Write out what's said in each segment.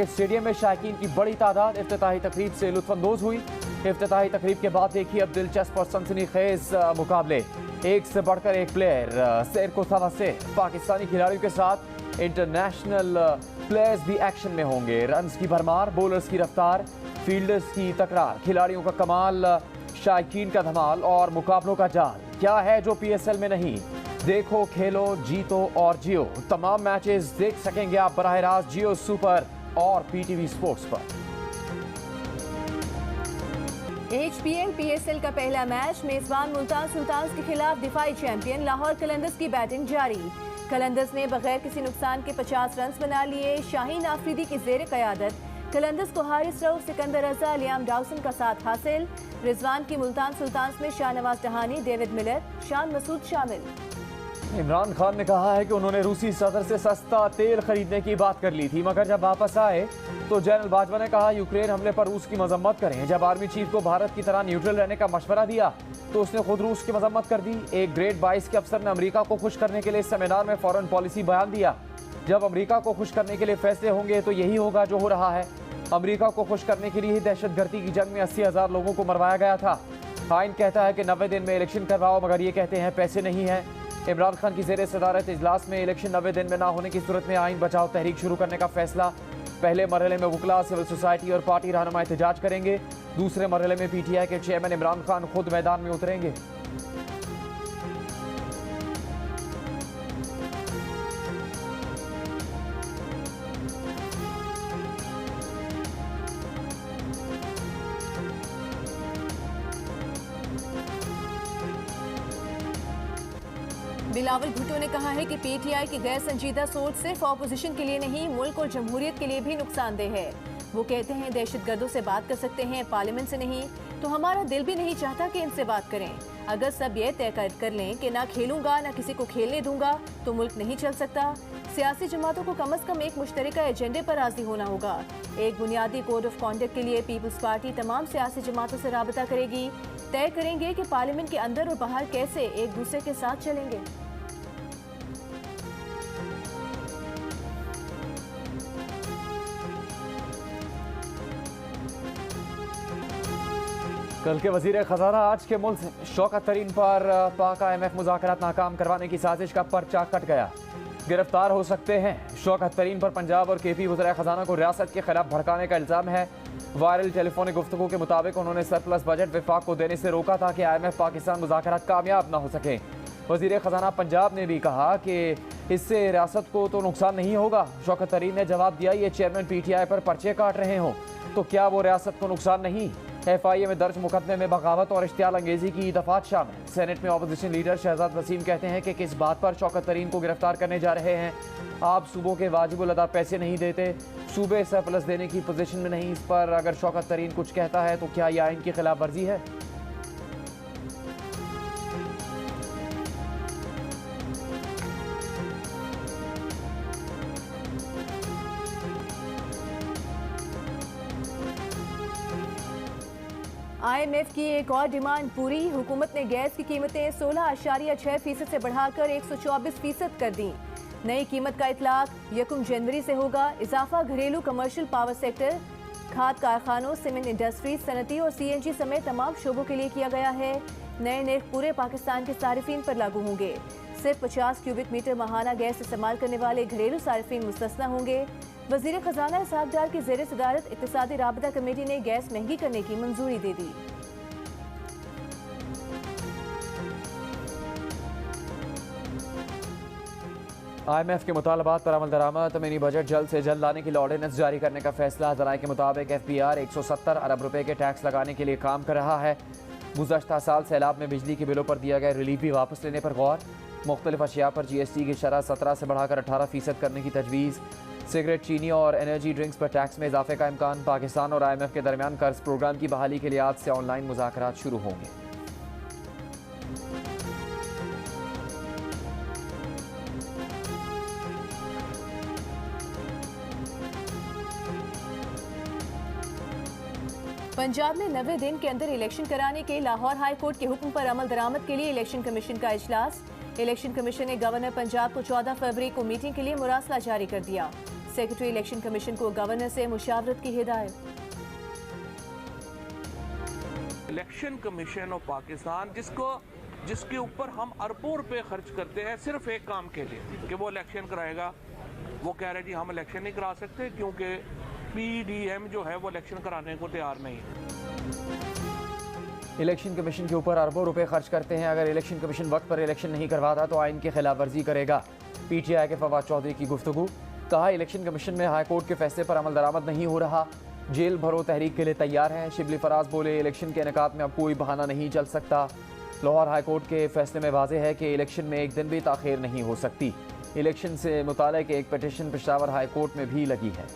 Stadium में शायकीन की बड़ी तादाद इफ्तिताही तकरीब से लुत्फानंदोज हुई। इफ्तिताही तकरीब के बाद देखिए अब दिलचस्प और सनसनीखेज मुकाबले। एक से बढ़कर एक प्लेयर सैर को सवा से पाकिस्तानी खिलाड़ियों के साथ इंटरनेशनल प्लेयर्स भी एक्शन में होंगे। रन्स की भरमार, बॉलर्स की रफ्तार, फील्डर्स की तकरार, खिलाड़ियों का कमाल, शायकीन का धमाल और मुकाबलों का जाल। क्या है जो PSL में नहीं? देखो, खेलो, जीतो और जियो। तमाम मैचेस देख सकेंगे आप बराह रास्त जियो सुपर और PTV स्पोर्ट्स पर। HPL PSL का पहला मैच मेजबान मुल्तान सुल्तान्स के खिलाफ दिफाई चैंपियन लाहौर कलंदर्स की बैटिंग जारी। कलंदर्स ने बगैर किसी नुकसान के 50 रन बना लिए। शाहीन आफरीदी की जेर क़यादत कलंदर्स को हारिस रऊफ, सिकंदर रजा, लियाम डाउसन का साथ हासिल। रिजवान की मुल्तान सुल्तान्स में शाहनवाज डहानी, डेविड मिलर, शान मसूद शामिल। इमरान खान ने कहा है कि उन्होंने रूसी सदर से सस्ता तेल खरीदने की बात कर ली थी, मगर जब वापस आए तो जनरल बाजवा ने कहा यूक्रेन हमले पर रूस की मजम्मत करें। जब आर्मी चीफ को भारत की तरह न्यूट्रल रहने का मशवरा दिया तो उसने खुद रूस की मजम्मत कर दी। एक ग्रेड 22 के अफसर ने अमेरिका को खुश करने के लिए सेमिनार में फॉरेन पॉलिसी बयान दिया। जब अमेरिका को खुश करने के लिए फैसले होंगे तो यही होगा जो हो रहा है। अमेरिका को खुश करने के लिए ही दहशतगर्दी की जंग में 80,000 लोगों को मरवाया गया था। आइन कहता है कि 90 दिन में इलेक्शन करवाओ, मगर ये कहते हैं पैसे नहीं है। इमरान खान की जेर सदारत इजलास में इलेक्शन 90 दिन में ना होने की सूरत में आइन बचाओ तहरीक शुरू करने का फैसला। पहले मरहले में वकला, सिविल सोसाइटी और पार्टी रहनुमा एहतजाज करेंगे। दूसरे मरहले में PTI के चेयरमैन इमरान खान खुद मैदान में उतरेंगे। बिलावल भुट्टो ने कहा है कि PTI की गैर संजीदा सोच सिर्फ ऑपोजिशन के लिए नहीं, मुल्क और जमहूरियत के लिए भी नुकसानदेह है। वो कहते हैं दहशतगर्दों से बात कर सकते हैं, पार्लियामेंट से नहीं। तो हमारा दिल भी नहीं चाहता कि इनसे बात करें। अगर सब ये तय कर लें कि ना खेलूंगा ना किसी को खेलने दूंगा तो मुल्क नहीं चल सकता। सियासी जमातों को कम अज कम एक मुश्तरका एजेंडे पर राजी होना होगा। एक बुनियादी कोड ऑफ कॉन्डक्ट के लिए पीपल्स पार्टी तमाम सियासी जमातों से राबता करेगी। तय करेंगे कि पार्लियामेंट के अंदर और बाहर कैसे एक दूसरे के साथ चलेंगे। कल के वजीर खजाना आज के मुल्क शौकत तरीन पर पाक IMF मुज़ाकरात नाकाम करवाने की साजिश का पर्चा कट गया। गिरफ्तार हो सकते हैं। शौकत तरीन पर पंजाब और KP वज़ीर खजाना को रियासत के खिलाफ भड़काने का इल्ज़ाम है। वायरल टेलीफोनिक गुफ्तगू के मुताबिक उन्होंने सरप्लस बजट विफाक को देने से रोका ताकि IMF पाकिस्तान मुज़ाकरात कामयाब न हो सके। वज़ीर खजाना पंजाब ने भी कहा कि इससे रियासत को तो नुकसान नहीं होगा। शौकत तरीन ने जवाब दिया, ये चेयरमैन PTI पर पर्चे काट रहे हों तो क्या वो रियासत को नुकसान नहीं? FIA में दर्ज मुकदमे में बगावत और इश्तियाल अंगेजी की दफात शामिल। सेनेट में अपोजिशन लीडर शहजाद वसीम कहते हैं कि किस बात पर शौकत तरीन को गिरफ्तार करने जा रहे हैं। आप सूबों के वाजिबुल अदा पैसे नहीं देते, सूबे सरप्लस देने की पोजीशन में नहीं। इस पर अगर शौकत तरीन कुछ कहता है तो क्या यह आइन की खिलाफ वर्जी है? IMF की एक और डिमांड पूरी। हुकूमत ने गैस की कीमतें 16.6% से बढ़ाकर 124% कर दी। नई कीमत का इतलाक 1 जनवरी से होगा। इजाफा घरेलू, कमर्शियल पावर सेक्टर, खाद कारखानों, सीमेंट इंडस्ट्री, सनती और CNG समेत तमाम शोबों के लिए किया गया है। नए निर्ख पूरे पाकिस्तान के सारिफीन पर लागू होंगे। सिर्फ 50 क्यूबिक मीटर माहाना गैस इस्तेमाल करने वाले घरेलू सारिफीन मुस्तस्ना होंगे। वजीर खजाना इसहाक डार की जेर सदारत इक्तिसादी राबता कमेटी ने गैस महंगी करने की मंजूरी दे दी। IMF के मुतालबात पर अमल दरामद। मिनी बजट जल्द से जल्द लाने के लिए ऑर्डिनेंस जारी करने का फैसला। जराये के मुताबिक FPR 170 अरब रुपए के टैक्स लगाने के लिए काम कर रहा है। गुज़श्ता साल सैलाब में बिजली के बिलों पर दिया गया रिलीफ भी वापस लेने पर गौर। मुख्तलिफ अशिया पर GST की शरह 17 से बढ़ाकर 18% करने की तजवीज़। सिगरेट, चीनी और एनर्जी ड्रिंक्स पर टैक्स में इजाफे का इम्कान। पाकिस्तान और IMF के दरमियान कर्ज प्रोग्राम की बहाली के लिए आज से ऑनलाइन मुज़ाकरात शुरू होंगे। पंजाब में 90 दिन के अंदर इलेक्शन कराने के लाहौर हाई कोर्ट के हुक्म पर अमल दरामद के लिए इलेक्शन कमीशन का इजलास। इलेक्शन कमीशन ने गवर्नर पंजाब को 14 फरवरी को मीटिंग के लिए मुरासला जारी कर दिया। सेक्रेटरी इलेक्शन कमीशन को गवर्नर से मुशावरत की हिदायत। इलेक्शन कमीशन ऑफ पाकिस्तान जिसके ऊपर हम अरबों रुपए खर्च करते हैं सिर्फ एक काम के लिए कि वो इलेक्शन कराएगा, वो कह रहे जी हम इलेक्शन नहीं करा सकते क्योंकि पीडीएम जो है वो इलेक्शन कराने को तैयार नहीं है। इलेक्शन कमीशन के ऊपर अरबों रुपए खर्च करते हैं। अगर इलेक्शन कमीशन वक्त पर इलेक्शन नहीं करवाता तो आइन की खिलाफ वर्जी करेगा। पीटीआई के फवाद चौधरी की गुफ्तगू। कहा इलेक्शन कमीशन में हाई कोर्ट के फैसले पर अमल दरामद नहीं हो रहा, जेल भरो तहरीक के लिए तैयार हैं। शिबली फराज बोले इलेक्शन के इनेकाद में अब कोई बहाना नहीं चल सकता। लाहौर हाई कोर्ट के फैसले में वाज़ेह है कि इलेक्शन में एक दिन भी ताख़ीर नहीं हो सकती। इलेक्शन से मुताल्लिक़ एक पिटीशन पेशावर हाई कोर्ट में भी लगी है।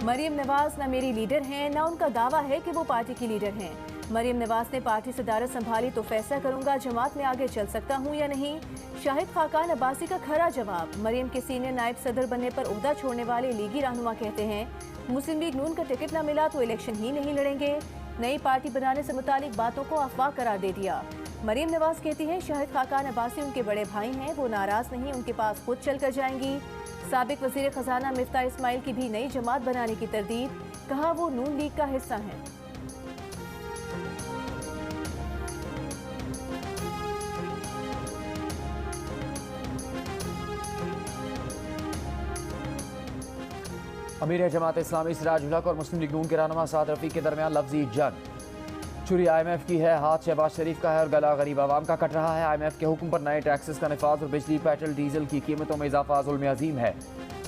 मरीम नवाज न मेरी लीडर हैं, न उनका दावा है कि वो पार्टी की लीडर हैं। मरीम नवाज ने पार्टी सदारत संभाली तो फैसला करूंगा जमात में आगे चल सकता हूं या नहीं। शाहिद खाकान अब्बासी का खरा जवाब। मरीम के सीनियर नायब सदर बनने पर ओहदा छोड़ने वाले लीगी रहनुमा कहते हैं मुस्लिम लीग नून का टिकट न मिला तो इलेक्शन ही नहीं लड़ेंगे। नई पार्टी बनाने से मुतालिक बातों को अफवाह करार दे दिया। मरीम नवाज कहती हैं शाहिद खाकान अब्बासी उनके बड़े भाई हैं, वो नाराज नहीं, उनके पास खुद चल कर जाएंगी। साबिक वजीर खजाना मिफ्ता इस्माइल की भी नई जमात बनाने की तरदीद, कहा वो नून लीग का हिस्सा हैं। अमीर जमात इस्लामी सिराज उल हक और मुस्लिम लीग नून के रहनुमा साद रफीक के दरमियान लफ्जी जंग। चुरी IMF की है, हाथ शहबाज शरीफ का है और गला गरीब आवाम का कट रहा है। IMF के हुक्म पर नए टैक्सेस का निफाज और बिजली, पेट्रोल, डीजल की कीमतों में इजाफा जुल्म अजीम है।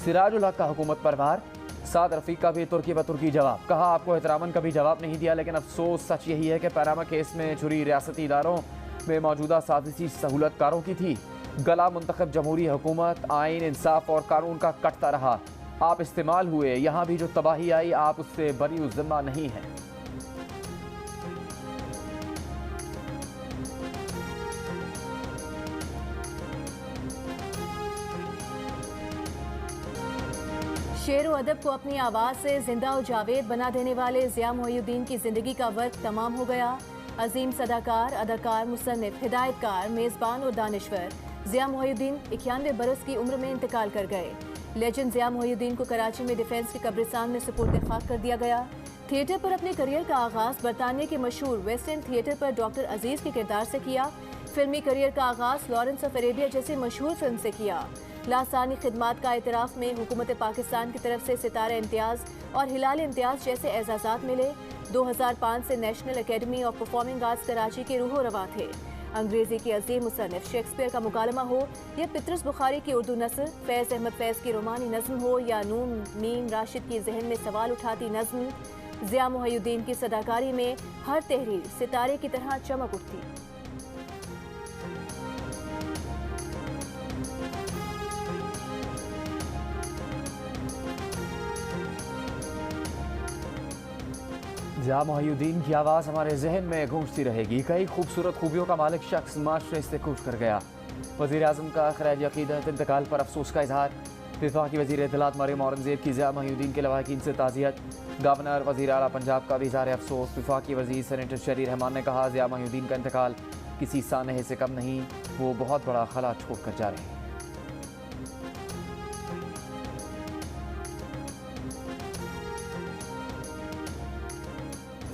सिराज उल हक का हुकूमत पर वार। साद रफीक का भी तुर्की ब तुर्की जवाब। कहा आपको एहतरामन कभी जवाब नहीं दिया, लेकिन अफसोस सच यही है कि पैनामा केस में चुरी रियासती इदारों में मौजूदा साजिशी सहूलतकारों की थी। गला मुंतखब जमहूरी हुकूमत, आइन, इंसाफ और कानून का कटता रहा। आप इस्तेमाल हुए, यहाँ भी जो तबाही आई आप उससे बरी उज़्ज़िम्मा नहीं हैं। शेर व अदब को अपनी आवाज़ से जिंदा और जावेद बना देने वाले ज़िया मोहिउद्दीन की ज़िंदगी का वक्त तमाम हो गया। अजीम सदाकार, अदाकार, मुसन्निफ, हिदायतकार, मेज़बान और दानिश्वर ज़िया मोहिउद्दीन 91 बरस की उम्र में इंतकाल कर गए। लेजेंड ज़िया मोहिउद्दीन को कराची में डिफेंस के कब्रिस्तान में सुपुर्द खाक कर दिया गया। थिएटर पर अपने करियर का आगाज़ बरतानिया के मशहूर वेस्ट एंड थिएटर पर डॉक्टर अजीज़ के किरदार से किया। फिल्मी करियर का आगाज़ लॉरेंस ऑफ अरेबिया जैसी मशहूर फिल्म से किया। लासानी खिदमात का एतराफ़ में हुकूमत पाकिस्तान की तरफ से सितारा इम्तियाज़ और हिलाल इम्तियाज़ जैसे एजाज़ात मिले। 2005 से national academy of performing arts Karachi के रूहो रवा थे। अंग्रेज़ी के अजीम मुसन्निफ शेक्सपियर का मुकालमा हो या पितरस बुखारी की उर्दू नस्र, फैज़ अहमद फैज़ की रोमानी नज़्म हो या नून मीम राशिद की जहन में सवाल उठाती नज़्म, ज़िया मोहिउद्दीन की सदाकारी में हर तहरीर सितारे की तरह चमक उठती। ज़िया मोहिउद्दीन की आवाज़ हमारे जहन में गूंजती रहेगी। कई खूबसूरत खूबियों का मालिक शख्स माशरे से कूच कर गया। वज़ीर आज़म का खराज अक़ीदत इंतकाल पर अफसोस का इजहार। विफाक़ी वज़ीर इत्तलात मरियम औरंगज़ेब की ज़िया मोहिउद्दीन के लवाहिकीन से ताज़ियत। गवर्नर वज़ीर आला पंजाब का भी इज़हार अफसोस। विफाक़ी वज़ीर सेनेटर शरी रहमान ने कहा ज़िया मोहिउद्दीन का इंतकाल किसी सानहे से कम नहीं, वो बहुत बड़ा खला छोड़ कर जा रहे हैं।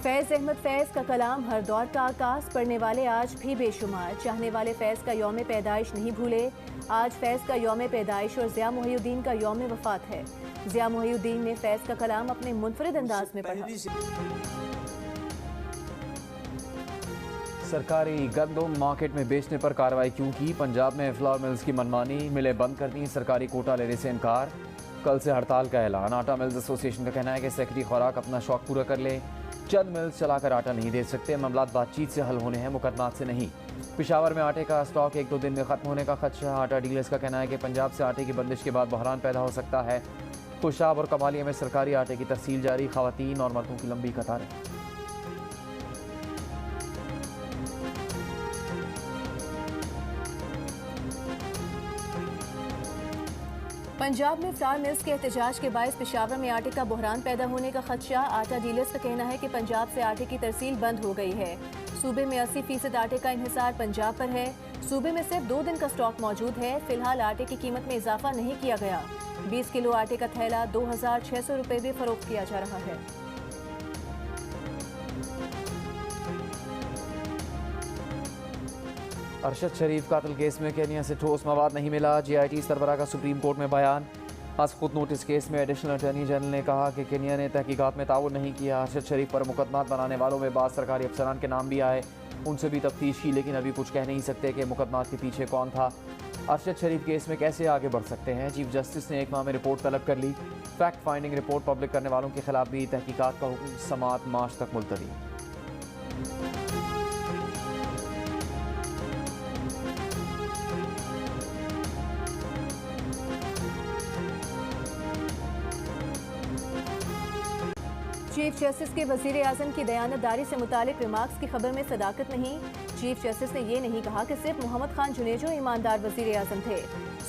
फैज़ अहमद फैज़ का कलाम हर दौर का आकाश, पढ़ने वाले आज भी बेशुमार। चाहने वाले फैज़ का यौम पैदाइश नहीं भूले। आज फैज़ का यौम पैदाइश और ज़िया मोहिउद्दीन का यौम वफ़ात है। ज़िया मोहिउद्दीन ने फैज़ का कलाम अपने मुनफरिद अंदाज में पढ़ा। सरकारी गंदम मार्केट में बेचने पर कार्रवाई क्यों की? पंजाब में फ्लावर मिल्स की मनमानी, मिलें बंद कर दी, सरकारी कोटा लेने से इनकार। कल से हड़ताल का ऐलान। आटा मिल्स एसोसिएशन का कहना है कि सेक्रेटरी खुराक अपना शौक पूरा कर ले, चंद मिल्स चलाकर आटा नहीं दे सकते। मामलात बातचीत से हल होने हैं, मुकदमात से नहीं। पेशावर में आटे का स्टॉक 1-2 दिन में खत्म होने का खदशा। आटा डीलर्स का कहना है कि पंजाब से आटे की बंदिश के बाद बहरान पैदा हो सकता है। खुशाब और कमालिया में सरकारी आटे की तरसील जारी, खवातीन और मर्दों की लंबी कतारें। पंजाब में फ्लावर मिल्स के एहतजाज के बायस पेशावर में आटे का बहरान पैदा होने का खदशा। आटा डीलर्स का कहना है कि पंजाब से आटे की तरसील बंद हो गई है। सूबे में 80% आटे का इन्हिसार पंजाब पर है। सूबे में सिर्फ 2 दिन का स्टॉक मौजूद है। फिलहाल आटे की कीमत में इजाफा नहीं किया गया। 20 किलो आटे का थैला 2600 रुपए में फरोख्त किया जा रहा है। अरशद शरीफ कातल केस में केनिया से ठोस मवाद नहीं मिला। GIT सरबराह का सुप्रीम कोर्ट में बयान। आज खुद नोटिस केस में एडिशनल अटॉर्नी जनरल ने कहा कि केनिया ने तहकीकात में ताउन नहीं किया। अरशद शरीफ पर मुकदमात बनाने वालों में बाज़ सरकारी अफसरान के नाम भी आए, उनसे भी तफ्तीश की, लेकिन अभी कुछ कह नहीं सकते कि मुकदमात के पीछे कौन था। अरशद शरीफ केस में कैसे आगे बढ़ सकते हैं? चीफ जस्टिस ने 1 माह में रिपोर्ट तलब कर ली। फैक्ट फाइंडिंग रिपोर्ट पब्लिक करने वालों के खिलाफ भी तहकीकात का हुक्म, समाअत मार्च तक मुलतवी। चीफ जस्टिस के वजीर आजम की दयानतदारी से मुतालिक रिमार्क्स की खबर में सदाकत नहीं। चीफ जस्टिस ने ये नहीं कहा कि सिर्फ मोहम्मद खान जुनेजो ईमानदार वजीर आजम थे।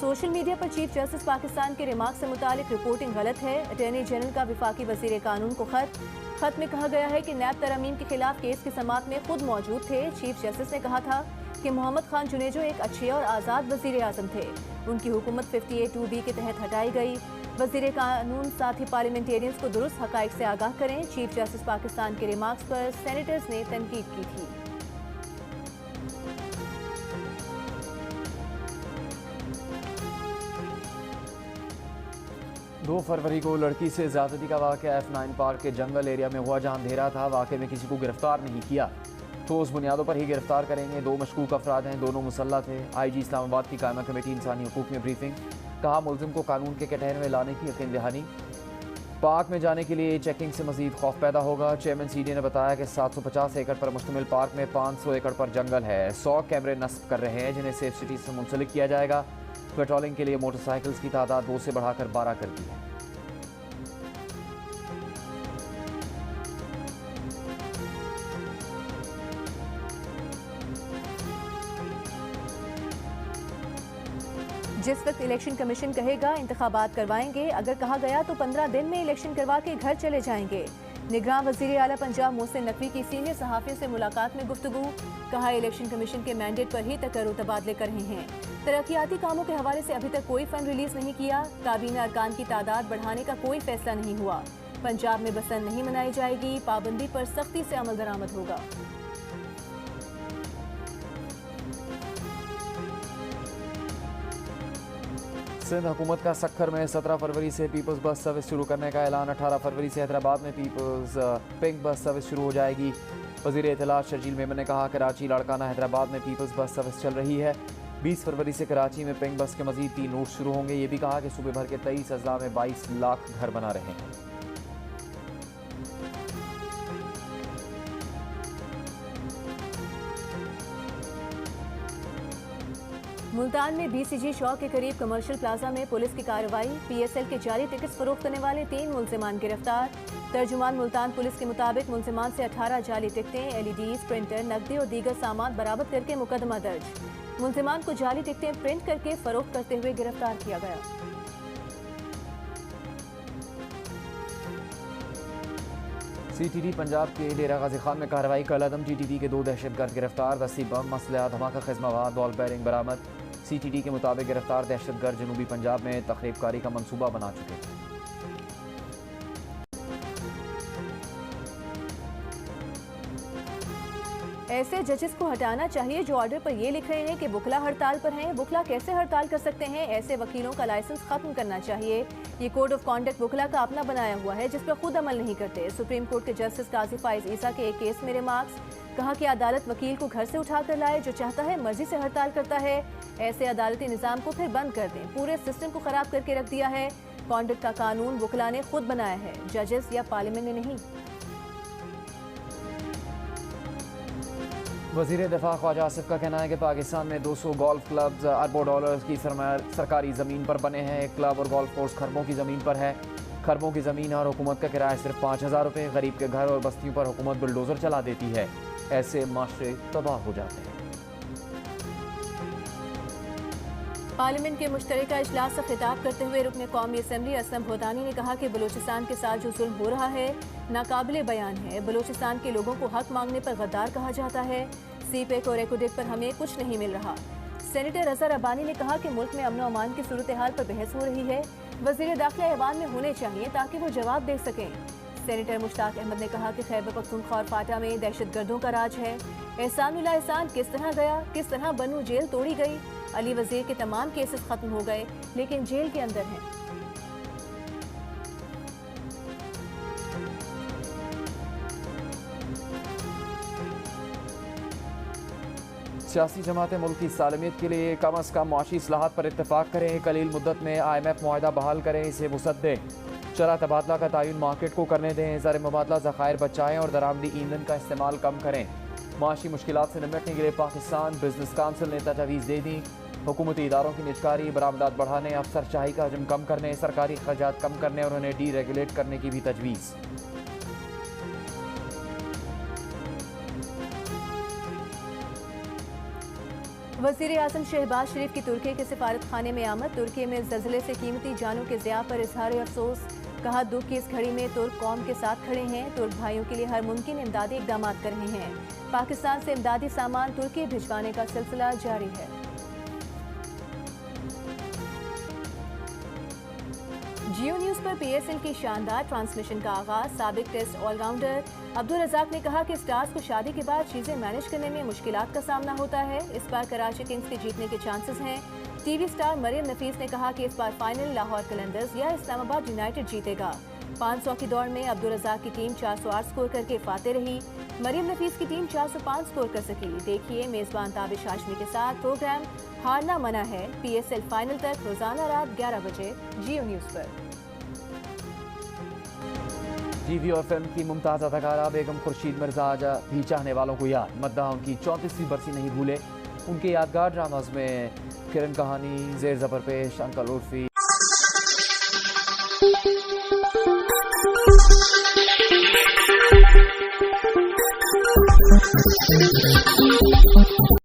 सोशल मीडिया पर चीफ जस्टिस पाकिस्तान के रिमार्क्स से मुतालिक रिपोर्टिंग गलत है। अटॉर्नी जनरल का वफाकी वजीर कानून को खत में कहा गया है कि नैब तरमीम के खिलाफ केस की समाअत में खुद मौजूद थे। चीफ जस्टिस ने कहा था कि मोहम्मद खान जुनेजो एक अच्छे और आज़ाद वजीर आजम थे। उनकी हुकूमत 58(2)B के तहत हटाई गई। वजीर कानून साथ ही पार्लियामेंटेरियंस को दुरुस्त हकाइक से आगाह करें। चीफ जस्टिस पाकिस्तान के रिमार्क्स पर सेनेटर्स ने तनकीद की थी। दो फरवरी को लड़की से ज्यादती का वाक़या F9 पार्क के जंगल एरिया में हुआ, जहां अंधेरा था। वाक़े में किसी को गिरफ्तार नहीं किया, ठोस बुनियादों पर ही गिरफ्तार करेंगे। 2 मशकूक अफराद हैं, दोनों मुसल्लह थे। IG इस्लामाबाद की कायमा कमेटी इंसानी हुकूक में ब्रीफिंग। कहा मुलजिम को कानून के कटहरे में लाने की यकीन दहानी। पार्क में जाने के लिए चेकिंग से मजीद खौफ पैदा होगा। चेयरमैन CD ने बताया कि 750 एकड़ पर मुश्तमिल पार्क में 500 एकड़ पर जंगल है। 100 कैमरे नस्ब कर रहे हैं, जिन्हें सेफ सिटी से मुंसलिक किया जाएगा। पेट्रोलिंग के लिए मोटरसाइकिल्स की तादाद 2 से बढ़ाकर 12 कर दी है। जिस वक्त इलेक्शन कमीशन कहेगा इंतखाबात करवाएंगे, अगर कहा गया तो 15 दिन में इलेक्शन करवा के घर चले जाएंगे। निगरान वजीर आला पंजाब मोहसिन नकवी की सीनियर सहाफियों से मुलाकात में गुफ्तगू। कहा इलेक्शन कमीशन के मैंडेट पर ही तकर्रुर तबादले कर रहे हैं। तरक्याती कामों के हवाले से अभी तक कोई फंड रिलीज नहीं किया। काबीना अरकान की तादाद बढ़ाने का कोई फैसला नहीं हुआ। पंजाब में बसंत नहीं मनाई जाएगी। पाबंदी पर सख्ती से अमल दरामद होगा। सिंध हुकूमत का सक्खर में 17 फरवरी से पीपल्स बस सर्विस शुरू करने का ऐलान। 18 फरवरी से हैदराबाद में पीपल्स पिंक बस सर्विस शुरू हो जाएगी। वज़ीर इत्तलात शर्जील मेमन ने कहा कराची लाड़काना हैदराबाद में पीपल्स बस सर्विस चल रही है। 20 फरवरी से कराची में पिंक बस के मजीद 3 रूट शुरू होंगे। ये भी कहा कि सूबे भर के 23 अजला में 22 लाख घर बना रहे हैं। मुल्तान में BCG चौक के करीब कमर्शियल प्लाजा में पुलिस की कार्रवाई। PSL के जाली टिकट्स फरोख्त करने वाले 3 मुलजिमान गिरफ्तार। तर्जुमान मुल्तान पुलिस के मुताबिक मुलजिमान से 18 जाली टिकटें, LEDs, प्रिंटर, नकदी और दीगर सामान बरामद करके मुकदमा दर्ज। मुलजिमान को जाली टिकटें प्रिंट करके फरोख्त करते हुए गिरफ्तार किया गया। CTD पंजाब के डेरा गाजी खान में कार्रवाई। कलअदम TTD के 2 दहशतगर्द गिरफ्तार। 10 बम, मसला, धमाका खिज़मवाद, बॉल बेरिंग बरामद। CTD के मुताबिक गिरफ्तार दहशतगर्द जनूबी पंजाब में तखरीबकारी का मंसूबा बना चुके थे। ऐसे जजेस को हटाना चाहिए जो ऑर्डर पर ये लिख रहे हैं कि बुकला हड़ताल पर हैं। बुकला कैसे हड़ताल कर सकते हैं? ऐसे वकीलों का लाइसेंस खत्म करना चाहिए। ये कोड ऑफ कॉन्डक्ट बुकला का अपना बनाया हुआ है, जिस पर खुद अमल नहीं करते। सुप्रीम कोर्ट के जस्टिस काजी फाइज ईसा के एक केस में रिमार्क्स। कहा कि अदालत वकील को घर से उठा कर लाए, जो चाहता है मर्जी से हड़ताल करता है। ऐसे अदालती निज़ाम को फिर बंद कर दें। पूरे सिस्टम को खराब करके रख दिया है। कॉन्डक्ट का कानून बुकला ने खुद बनाया है, जजेस या पार्लियामेंट ने नहीं। वज़ीर दिफा ख्वाजा आसिफ का कहना है कि पाकिस्तान में 200 गोल्फ क्लब्स अरबों डॉलर्स की सरकारी ज़मीन पर बने हैं। एक क्लब और गोल्फ कोर्स खरबों की ज़मीन पर है। खरबों की ज़मीन और हुकूमत का किराया सिर्फ 5000 रुपये। गरीब के घर और बस्तियों पर हुकूमत बुलडोज़र चला देती है। ऐसे माशरे तबाह हो जाते हैं। पार्लियामेंट के मुश्तरका इजलास से खिताब करते हुए रुकन कौमी असम्बली असलम भोदानी ने कहा कि बलूचिस्तान के साथ जो जुल्म हो रहा है नाकाबिले बयान है। बलूचिस्तान के लोगों को हक मांगने पर गद्दार कहा जाता है। सीपेक और एकोडेक पर हमें कुछ नहीं मिल रहा। सेनेटर अजहर अब्बानी ने कहा कि मुल्क में अमन और अमान की सूरत हाल पर बहस हो रही है। वज़ीर दाखिला ऐवान में होने चाहिए ताकि वो जवाब दे सकें। सेनेटर मुश्ताक अहमद ने कहा कि खैबर पख्तूनख्वा और फाटा में दहशतगर्दों का राज है। एहसानुल्लाह एहसान किस तरह गया, किस तरह बनू जेल तोड़ी गई। अली वजीर के तमाम केसेस खत्म हो गए लेकिन जेल के अंदर हैं। सियासी जमातें मुल्क की सालमियत के लिए कम अज़ कम मुआशी इस्लाहात पर इत्तेफाक करें। कलील मुद्दत में IMF मुआहदा बहाल करें, इसे वुसअत दें। शरह तबादला का तयन मार्केट को करने दें। ज़र मुबादला ज़खायर बचाएँ और दरामदी ईंधन का इस्तेमाल कम करें। माशी मुश्किलात से निपटने के लिए पाकिस्तान बिजनेस काउंसिल ने तजावीज़ दे दी। हुकूमती इदारों की निजकारी, बरामदात बढ़ाने, अफसरशाही का हजम कम करने, सरकारी खर्चात कम करने और उन्हें डी रेगुलेट करने की भी तजवीज़। वज़ीर आज़म शहबाज शरीफ की तुर्की के सिफारत खाने में आमद। तुर्की में ज़लज़ले से कीमती जानों के ज़िया पर इजहार अफसोस। कहा दुख की इस घड़ी में तुर्क कौम के साथ खड़े हैं। तुर्क भाइयों के लिए हर मुमकिन इमदादी इकदाम कर रहे हैं। पाकिस्तान से इमदादी सामान तुर्की भिजवाने का सिलसिला जारी है। जियो न्यूज़ पर PSL की शानदार ट्रांसमिशन का आगाज। साबिक टेस्ट ऑलराउंडर अब्दुल रज़ाक ने कहा कि स्टार्स को शादी के बाद चीजें मैनेज करने में मुश्किलात का सामना होता है। इस बार कराची किंग्स के जीतने के चांसेस हैं। टीवी स्टार मरियम नफीस ने कहा कि इस बार फाइनल लाहौर कलंदर्स या इस्लामाबाद यूनाइटेड जीतेगा। 500 की दौड़ में अब्दुल रज़ाक की टीम 408 स्कोर करके फाते रही। मरियम नफीस की टीम 405 स्कोर कर सकी। देखिए मेजबान ताबिश हाशमी के साथ प्रोग्राम हारना मना है PSL फाइनल तक रोजाना रात 11 बजे जियो न्यूज़ पर। टीवी और फिल्म की मुमताज़ अदाकारा बेगम खुर्शीद मिर्जा आज भी चाहने वालों को याद। मद्दाह उनकी 34वीं बरसी नहीं भूले। उनके यादगार ड्रामाज में किरण कहानी, ज़ेर ज़बर पेश, अंकल उर्फी।